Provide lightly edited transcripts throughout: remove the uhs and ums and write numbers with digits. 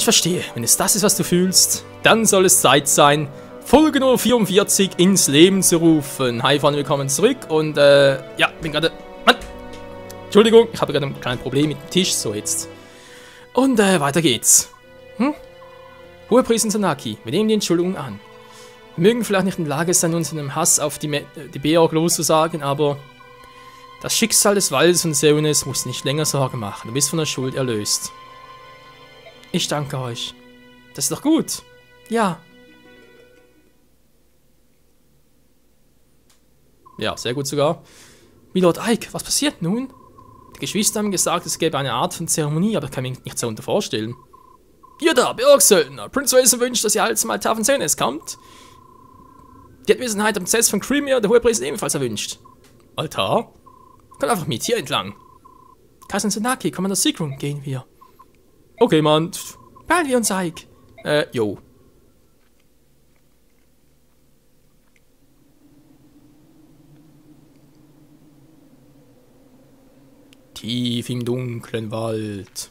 verstehe. Wenn es das ist, was du fühlst, dann soll es Zeit sein, Folge Nummer 44 ins Leben zu rufen. Hi, Freunde, willkommen zurück. Und, ja, bin gerade... Mann! Entschuldigung, ich habe gerade ein kleines Problem mit dem Tisch. So, jetzt. Und, weiter geht's. Hohe Priester Sanaki, wir nehmen die Entschuldigung an. Wir mögen vielleicht nicht in der Lage sein, unseren Hass auf die Beorg loszusagen, aber... Das Schicksal des Waldes und Seunes muss nicht länger Sorgen machen. Du bist von der Schuld erlöst. Ich danke euch. Das ist doch gut. Ja. Ja, sehr gut sogar. Milord Ike, was passiert nun? Die Geschwister haben gesagt, es gäbe eine Art von Zeremonie, aber ich kann mir nichts darunter vorstellen. Ihr da, Beorg-Söldner. Prinz Raisin wünscht, dass ihr halt zum Altar von Seunes kommt. Die Anwesenheit am Prozess von Crimea, der Hohepriester ebenfalls erwünscht. Altar? Kommt einfach mit, hier entlang. Kaiser Sanaki, Commander Sigrun, gehen wir. Okay, Mann. Beeilen wir uns, Ike. Jo. Tief im dunklen Wald.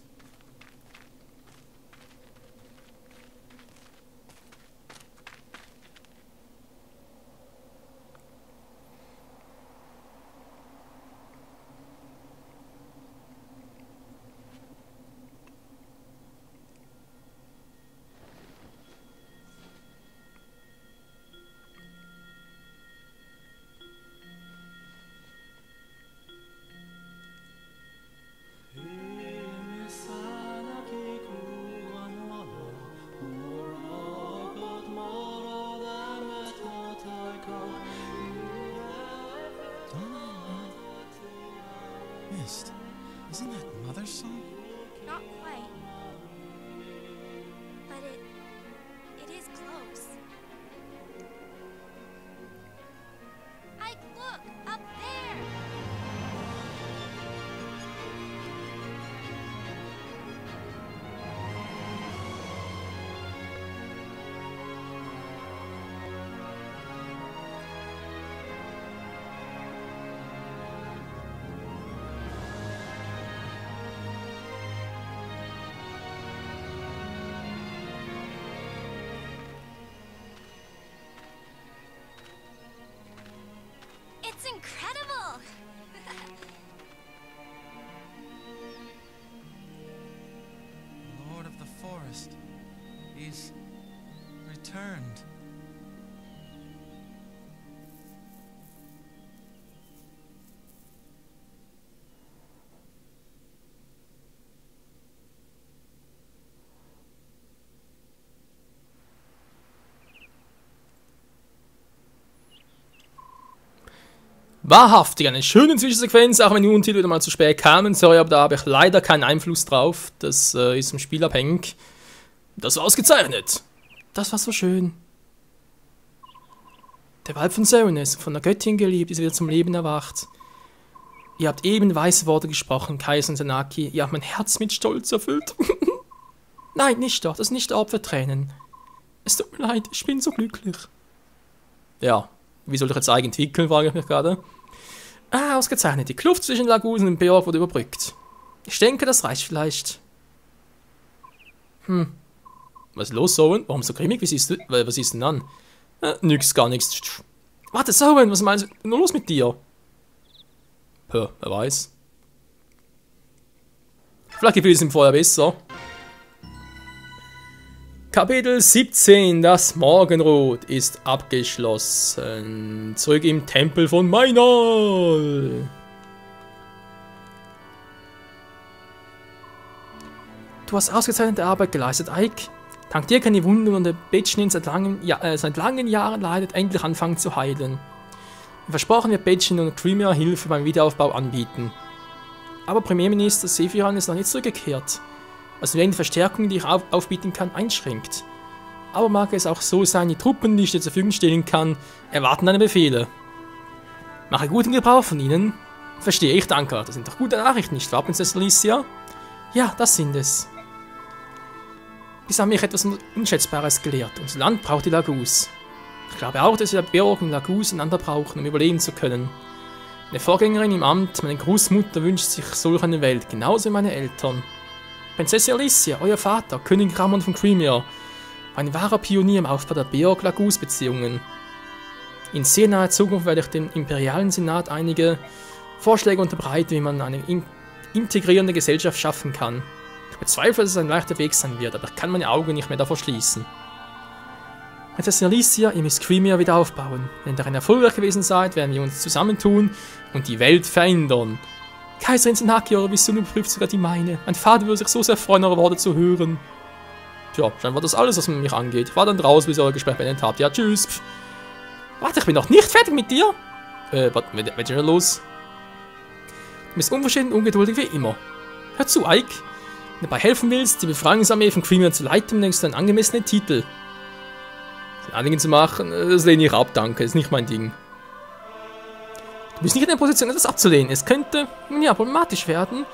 Isn't that Mother's song? Not quite. But it is close. Ike, look! Up there! It's incredible! Lord of the Forest. He's returned. Wahrhaftig, eine schöne Zwischensequenz, auch wenn die Untertitel wieder mal zu spät kamen. Sorry, aber da habe ich leider keinen Einfluss drauf. Das ist vom Spiel abhängig. Das war ausgezeichnet. Das war so schön. Der Wald von Seunes, von der Göttin geliebt, ist wieder zum Leben erwacht. Ihr habt eben weise Worte gesprochen, Kaiser Sanaki. Ihr habt mein Herz mit Stolz erfüllt. Nein, nicht doch, das ist nicht Opfertränen. Es tut mir leid, ich bin so glücklich. Ja, wie soll ich jetzt eigentlich entwickeln, frage ich mich gerade. Ah, ausgezeichnet. Die Kluft zwischen Lagusen und Beorg wurde überbrückt. Ich denke, das reicht vielleicht. Was ist los, Sowen? Warum so grimmig? Was ist denn an? Nix, gar nichts. Warte, Sowen, was meinst du? Nur los mit dir? Wer weiß. Vielleicht gefiel es ihm vorher besser. Kapitel 17, das Morgenrot ist abgeschlossen. Zurück im Tempel von Mainol. Du hast ausgezeichnete Arbeit geleistet, Ike. Dank dir kann die Wunde unter Betschnin seit langen Jahren leidet endlich anfangen zu heilen. Versprochen wird Betschnin und Crimea Hilfe beim Wiederaufbau anbieten. Aber Premierminister Sephiran ist noch nicht zurückgekehrt, was wegen der Verstärkung, die ich aufbieten kann, einschränkt. Aber mag es auch so sein, die Truppen, die ich dir zur Verfügung stellen kann, erwarten deine Befehle. Mache guten Gebrauch von ihnen. Verstehe ich, danke. Das sind doch gute Nachrichten, nicht wahr, Prinzessin Alicia? Ja, das sind es. Dies haben mich etwas Unschätzbares gelehrt. Unser Land braucht die Lagus. Ich glaube auch, dass wir Beorg und Lagus einander brauchen, um überleben zu können. Meine Vorgängerin im Amt, meine Großmutter, wünscht sich solch eine Welt, genauso wie meine Eltern. Prinzessin Alicia, euer Vater, König Ramon von Crimea, war ein wahrer Pionier im Aufbau der Beorg-Lagus-Beziehungen. In sehr naher Zukunft werde ich dem imperialen Senat einige Vorschläge unterbreiten, wie man eine integrierende Gesellschaft schaffen kann. Ich bezweifle, dass es ein leichter Weg sein wird, aber ich kann meine Augen nicht mehr davor schließen. Prinzessin Alicia, ihr müsst Crimea wieder aufbauen. Wenn ihr darin erfolgreich gewesen seid, werden wir uns zusammentun und die Welt verändern. Kaiserin Senaki, eure Vision überprüft sogar die meine. Mein Vater würde sich so sehr freuen, eure Worte zu hören. Tja, scheinbar das alles, was mich angeht. Ich war dann raus, bis ihr euer Gespräch beendet habt. Ja, tschüss. Pff. Warte, ich bin noch nicht fertig mit dir. Was ist denn los? Du bist unverschämt und ungeduldig wie immer. Hör zu, Ike. Wenn du dabei helfen willst, die Befreiungsarmee von Crimea zu leiten, denkst du einen angemessenen Titel. Anliegen zu machen, das lehne ich ab, danke, ist nicht mein Ding. Du bist nicht in der Position, etwas abzulehnen. Es könnte, ja, problematisch werden,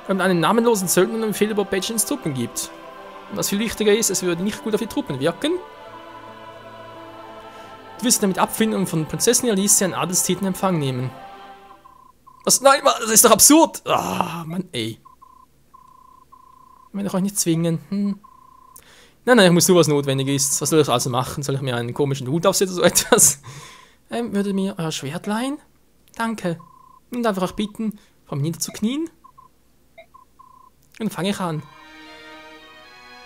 wenn man einen namenlosen Söldner einen Befehl über Badgins Truppen gibt. Und was viel wichtiger ist, es würde nicht gut auf die Truppen wirken. Du wirst damit abfinden und von Prinzessin Alicia einen Adelstitel in Empfang nehmen. Was? Nein, das ist doch absurd! Ah, Mann, ey. Ich will euch nicht zwingen, Nein, ich muss nur, was notwendig ist. Was soll ich also machen? Soll ich mir einen komischen Hut aufsetzen oder so etwas? Würdet mir euer Schwert leihen? Danke. Und einfach auch bitten, vor mir niederzuknien. Und dann fange ich an.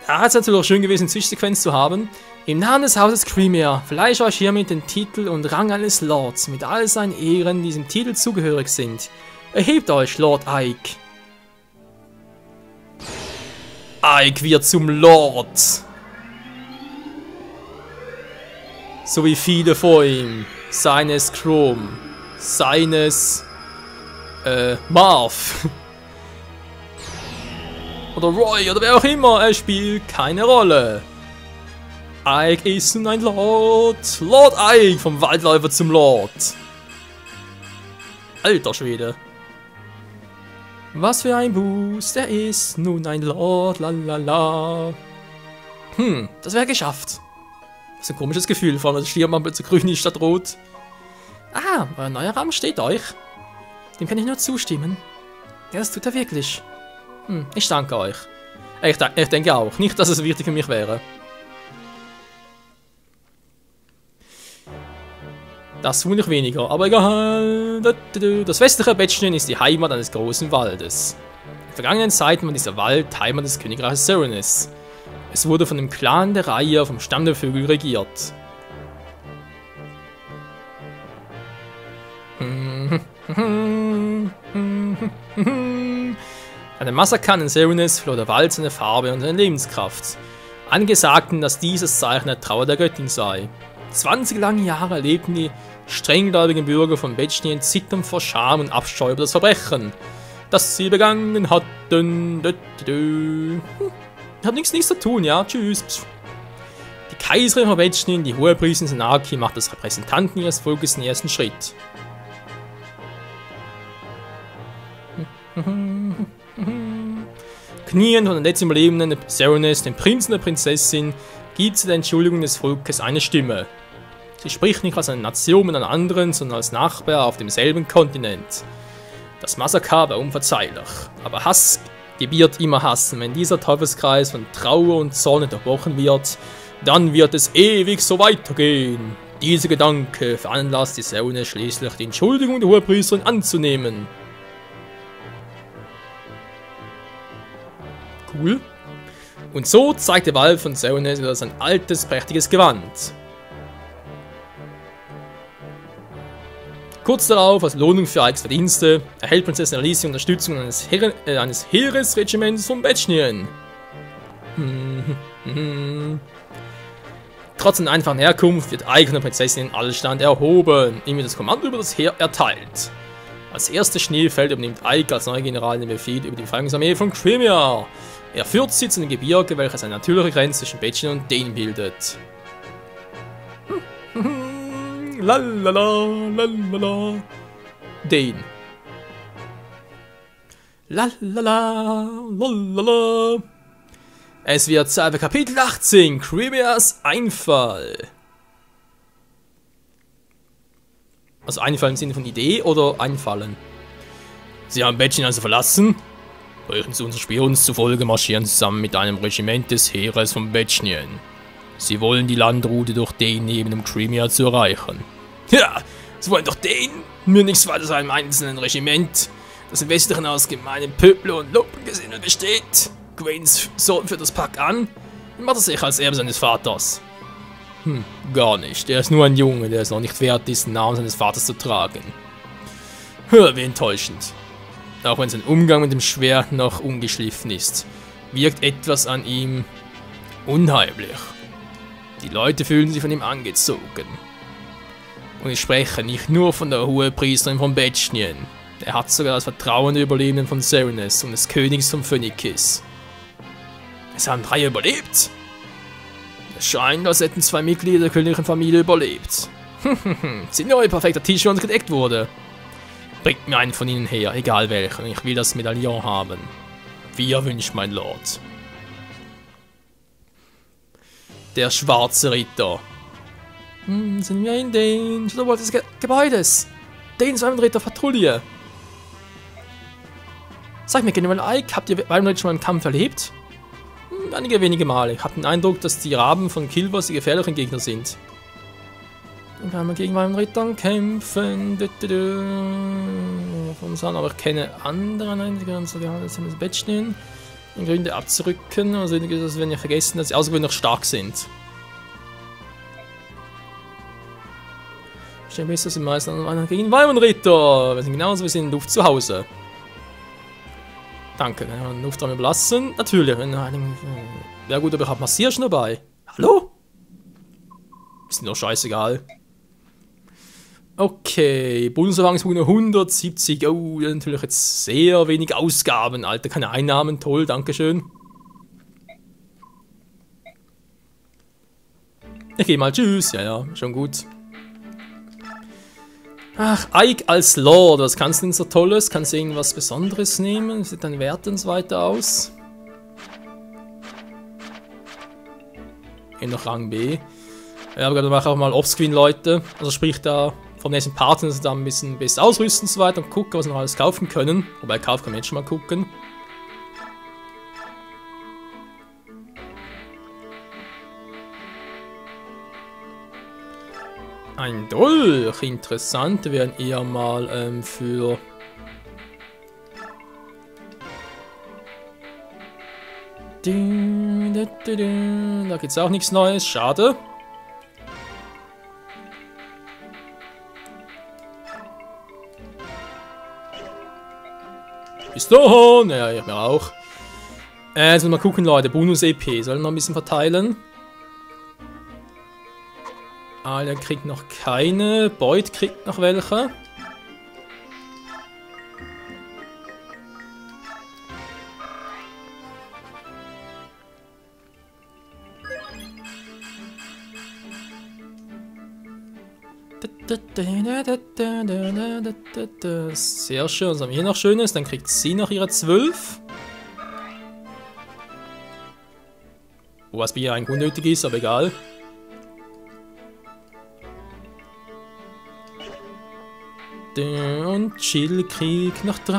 Ja, es ist natürlich auch schön gewesen, eine Zwischensequenz zu haben. Im Namen des Hauses Crimea verleihe ich euch hiermit den Titel und Rang eines Lords mit all seinen Ehren, die diesem Titel zugehörig sind. Erhebt euch, Lord Ike. Ike wird zum Lord. So wie viele vor ihm. Seines Chrome. Seines Marv. Oder Roy oder wer auch immer. Er spielt keine Rolle. Ike ist nun ein Lord. Lord Ike vom Waldläufer zum Lord. Alter Schwede. Was für ein Boost, er ist nun ein Lord, lalala. Das wäre geschafft. Das ist ein komisches Gefühl, vor allem das Stirnband plötzlich grün ist statt rot. Ah, euer neuer Rahmen steht euch. Dem kann ich nur zustimmen. Ja, das tut er wirklich. Ich danke euch. Ich denke auch. Nicht, dass es wichtig für mich wäre. Das wundert weniger, aber egal. Das westliche Badginen ist die Heimat eines großen Waldes. In vergangenen Zeiten war dieser Wald Heimat des Königreichs Serenis. Es wurde von dem Clan der Reihe vom Stamm der Vögel regiert. Bei dem Massaker in Serenis verlor der Wald seine Farbe und seine Lebenskraft. Einige sagten, dass dies das Zeichen der Trauer der Göttin sei. 20 lange Jahre lebten die strenggläubigen Bürger von Badginen zitternd vor Scham und Abscheu über das Verbrechen, das sie begangen hatten. Hat nichts zu tun, ja, tschüss. Die Kaiserin von Badginen, die Hohepriesterin Senaki, macht als Repräsentanten ihres Volkes den ersten Schritt. Kniend von den letzten Überlebenden Serenis, dem Prinzen der Prinzessin, gibt sie der Entschuldigung des Volkes eine Stimme. Sie spricht nicht als eine Nation mit einer anderen, sondern als Nachbar auf demselben Kontinent. Das Massaker war unverzeihlich, aber Hass gebiert immer Hass, und wenn dieser Teufelskreis von Trauer und Zorn unterbrochen wird, dann wird es ewig so weitergehen. Dieser Gedanke veranlasst die Serenis schließlich, die Entschuldigung der Hohepriesterin anzunehmen. Cool. Und so zeigt der Wald von Serenis wieder sein altes, prächtiges Gewand. Kurz darauf, als Lohnung für Ikes Verdienste, erhält Prinzessin Alicia Unterstützung eines Heeresregiments von Badginen. Trotz seiner einfachen Herkunft wird Ike von der Prinzessin in Allstand erhoben, ihm wird das Kommando über das Heer erteilt. Als erstes Schneefeld übernimmt Ike als neuer General den Befehl über die Befreiungsarmee von Crimea. Er führt sie zu den Gebirge, welches eine natürliche Grenze zwischen Badginen und Dane bildet. Lalala, lalala. Dane. Lalala, lalala. Es wird Zeit für Kapitel 18, Crimeas Einfall. Also Einfall im Sinne von Idee oder Einfallen? Sie haben Badginen also verlassen? Berichten Sie unseren Spions zufolge marschieren zusammen mit einem Regiment des Heeres von Betschnien. Sie wollen die Landroute durch den neben dem Crimea zu erreichen. Ja, Sie wollen doch den? Mir nichts weiter als einem einzelnen Regiment, das im Westlichen aus gemeinen Pöbel und Lumpengesindel besteht. Gwaines Sohn führt das Pack an und macht er sich als Erbe seines Vaters. Gar nicht. Er ist nur ein Junge, der es noch nicht wert ist, den Namen seines Vaters zu tragen. Wie enttäuschend. Auch wenn sein Umgang mit dem Schwert noch ungeschliffen ist, wirkt etwas an ihm unheimlich. Die Leute fühlen sich von ihm angezogen. Und ich spreche nicht nur von der Hohepriesterin von Betschnien. Er hat sogar das Vertrauen der Überlebenden von Serenus und des Königs von Phoenix. Es haben 3 überlebt. Es scheint, als hätten 2 Mitglieder der königlichen Familie überlebt. Sind nur ein perfekter Tisch, der uns gedeckt wurde. Bringt mir einen von ihnen her, egal welchen. Ich will das Medaillon haben. Wie ihr wünscht, mein Lord. Der schwarze Ritter. Sind wir in den Schutterwald des Gebäudes? Den zu einem Ritter Patrouille. Sag mir, General Ike, habt ihr Violent schon mal im Kampf erlebt? Einige wenige Male. Ich habe den Eindruck, dass die Raben von Kilvos die gefährlichen Gegner sind. Dann kann man gegen meinen Rittern kämpfen. Aber ich kenne andere Einziger und so, die haben das Betschnien. In Gründe abzurücken. Also, das werden ja vergessen, dass sie außergewöhnlich stark sind. Ich denke, dass die meisten anderen gegen Weimenritter. Wir sind genauso, wir sind in Luft zu Hause. Danke, den Luftraum überlassen. Natürlich, ja gut, aber ich habe Massierschen dabei. Hallo? Ist mir doch scheißegal. Okay, Bundeserfahrungspunkte 170. Oh, natürlich jetzt sehr wenig Ausgaben, Alter. Keine Einnahmen, toll, dankeschön. Ich gehe mal, tschüss. Ja, schon gut. Ach, Ike als Lord, was kannst du denn so Tolles? Kannst du irgendwas Besonderes nehmen? Wie sieht dein Wert und so weiter aus? Hier noch Rang B. Ja, aber dann mache ich auch mal Offscreen, Leute. Also sprich da vom nächsten Part, dass wir da ein bisschen besser ausrüsten und so weiter und gucken, was wir noch alles kaufen können. Wobei, kaufen kann man jetzt schon mal gucken. Ein Dolch, interessant, wären eher mal für... Da gibt's auch nichts Neues, schade. Pistole, ja, ich mir auch. Jetzt müssen wir mal gucken, Leute, Bonus-EP, sollen wir noch ein bisschen verteilen. Alia kriegt noch keine. Boyd kriegt noch welche. Sehr schön. Was haben wir hier noch Schönes? Dann kriegt sie noch ihre 12. Was bei ihr eigentlich unnötig ist, aber egal. Und Chill kriegt noch 3.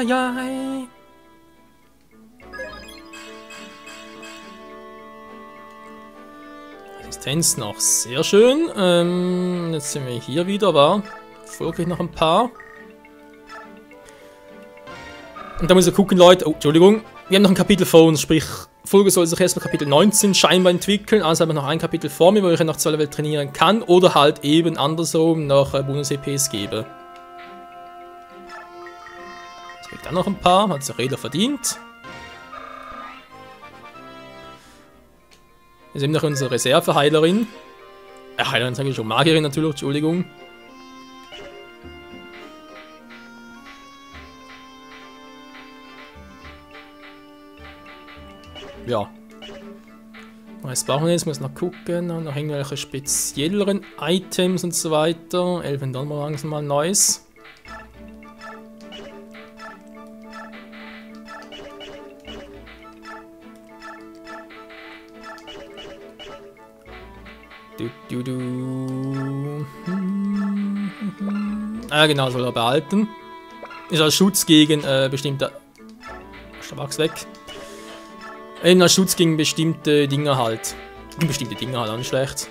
Jai. Resistenz noch, sehr schön. Jetzt sind wir hier wieder, war. Folglich noch ein paar. Und da müssen wir gucken, Leute. Oh, Entschuldigung. Wir haben noch ein Kapitel vor uns, sprich, Folge soll sich erst bei Kapitel 19 scheinbar entwickeln. Also habe ich noch ein Kapitel vor mir, wo ich noch 2 Level trainieren kann. Oder halt eben andersrum noch Bonus-EPs gebe. Jetzt kriegt dann noch ein paar, hat sich Räder verdient. Jetzt eben noch unsere Reserveheilerin. Heilerin sage ich schon, Magierin natürlich, Entschuldigung. Ja. Was brauchen wir jetzt? Muss noch gucken. Noch irgendwelche spezielleren Items und so weiter. 11 dann mal langsam mal Neues. Ah genau, soll er behalten. Ist als Schutz gegen bestimmte Tabaks weg. Eben als Schutz gegen bestimmte Dinge halt. Gegen bestimmte Dinge halt, auch nicht schlecht.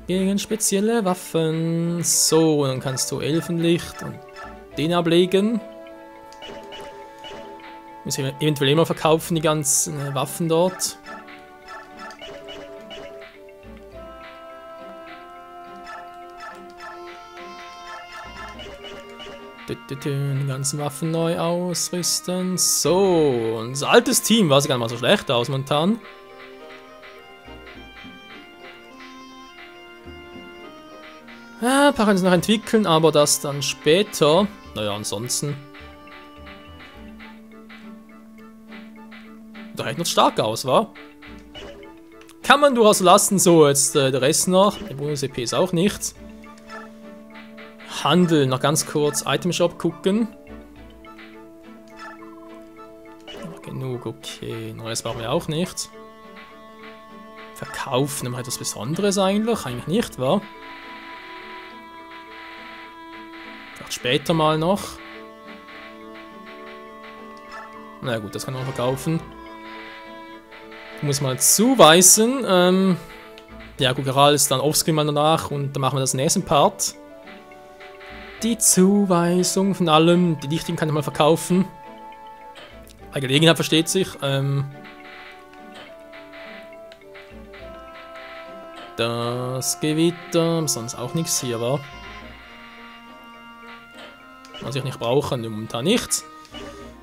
Gegen spezielle Waffen. So, dann kannst du Elfenlicht und den ablegen. Müssen wir eventuell immer verkaufen, die ganzen Waffen dort. Die ganzen Waffen neu ausrüsten. So, unser altes Team war gar nicht mal so schlecht aus momentan. Ja, ein paar können sie noch entwickeln, aber das dann später. Naja, ansonsten. Da rechnet noch stark aus, wa? Kann man durchaus lassen, so jetzt der Rest noch. Der Bonus-EP ist auch nichts. Handel, noch ganz kurz Item Shop gucken. Noch genug, okay. Neues brauchen wir auch nicht. Verkaufen, haben wir etwas Besonderes eigentlich? Eigentlich nicht, wa? Vielleicht später mal noch. Na gut, das kann man verkaufen. Ich muss mal zuweisen. Ja, Gugeral ist dann offscreen mal danach und dann machen wir das im nächsten Part. Die Zuweisung von allem. Die Dichtung kann ich mal verkaufen. Bei Gelegenheit versteht sich. Das Gewitter. Sonst auch nichts hier, war. Was ich nicht brauche, momentan nichts.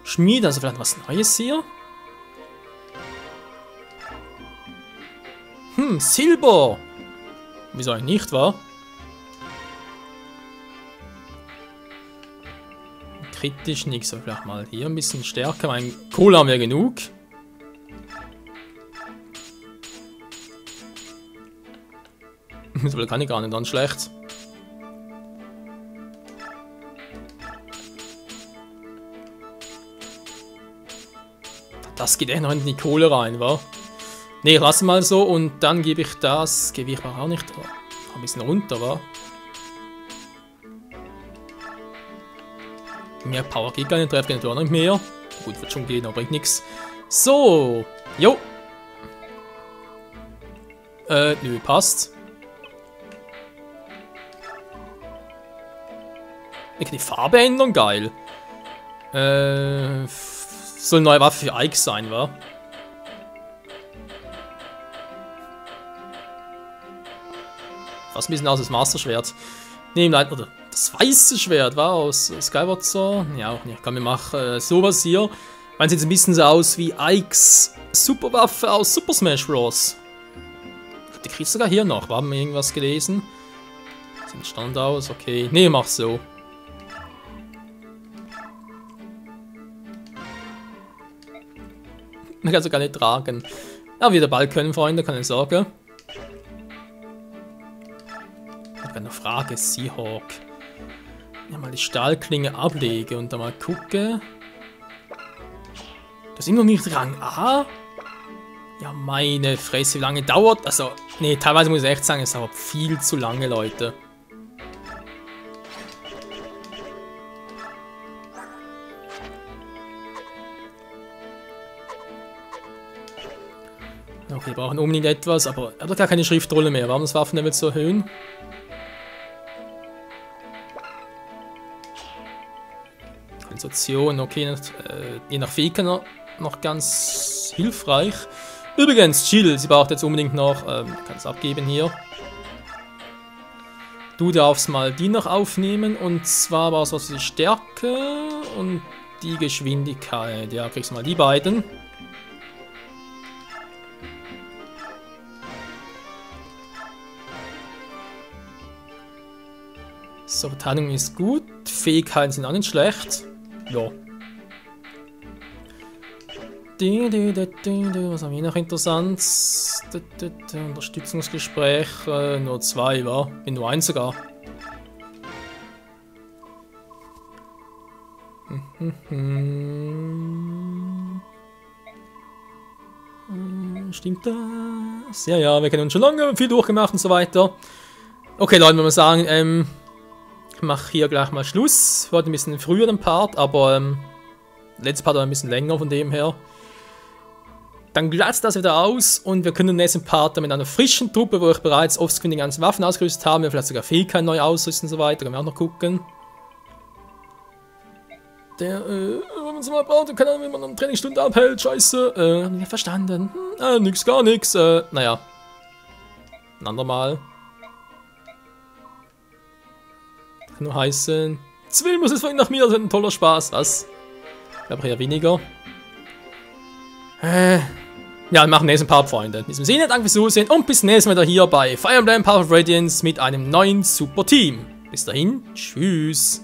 Schmied, also vielleicht was Neues hier. Silber! Wieso eigentlich nicht, wa? Kritisch nichts, aber vielleicht mal hier ein bisschen stärker. Mein Kohle haben wir genug. Das kann ich gar nicht dann schlecht. Das geht echt noch in die Kohle rein, wa? Ne, ich lasse mal so und dann gebe ich das Gewicht auch nicht. Ein bisschen runter, wa? Mehr Power geht gar nicht, trefft natürlich auch nicht mehr. Gut, wird schon gehen, aber bringt nichts. So, jo. Nö, passt. Ich kann die Farbe ändern, geil. Soll eine neue Waffe für Ike sein, wa? Fast ein bisschen aus das Master-Schwert. Ne, oder das weiße Schwert war aus Skyward Sword. Ja, auch nicht. Komm, wir machen sowas hier. Weil sieht ein bisschen so aus wie Ikes Superwaffe aus Super Smash Bros. Die kriegst du sogar hier noch. Haben wir irgendwas gelesen? Sieht Stand aus, okay. Ne, mach so. Man kann sogar nicht tragen. Ja, wieder bald können, Freunde, keine Sorge. Eine Frage, Seahawk. Ja, mal die Stahlklinge ablege und dann mal gucke. Das ist immer noch nicht Rang A. Ja, meine Fresse, wie lange dauert. Also, nee, teilweise muss ich echt sagen, es dauert viel zu lange, Leute. Okay, wir brauchen unbedingt etwas, aber ich habe gar keine Schriftrolle mehr. Warum das Waffenlevel zu erhöhen? Konstitution, okay, je nach Fähigkeit noch ganz hilfreich. Übrigens, Jill, sie braucht jetzt unbedingt noch, kann es abgeben hier. Du darfst mal die noch aufnehmen und zwar war es was für die Stärke und die Geschwindigkeit. Ja, kriegst du mal die beiden. So, Verteidigung ist gut, Fähigkeiten sind auch nicht schlecht. Ja. Was haben wir noch interessant? Unterstützungsgespräch, nur 2, wa? Bin nur 1 sogar. Stimmt das? Ja, ja, wir kennen uns schon lange, viel durchgemacht und so weiter. Okay, Leute, wenn wir sagen, ich mache hier gleich mal Schluss. Heute ein bisschen früher den Part, aber letzte Part war ein bisschen länger von dem her. Dann glatzt das wieder aus und wir können im nächsten Part mit einer frischen Truppe, wo ich bereits offscreen die ganzen Waffen ausgerüstet habe, wir vielleicht sogar Fähigkeiten neu ausrüsten und so weiter, können wir auch noch gucken. Wenn man so mal braucht, kann wenn man eine Trainingsstunde abhält, scheiße, nicht verstanden. Nix, gar nix, naja. Ein andermal. Kann nur heißen, Zwill muss es vorhin nach mir, das wird ein toller Spaß, was? Ich glaube eher weniger. Ja, wir machen den nächsten Part, Freunde. In diesem Sinne, danke fürs Zusehen und bis nächstes Mal wieder hier bei Fire Emblem Path of Radiance mit einem neuen super Team. Bis dahin, tschüss.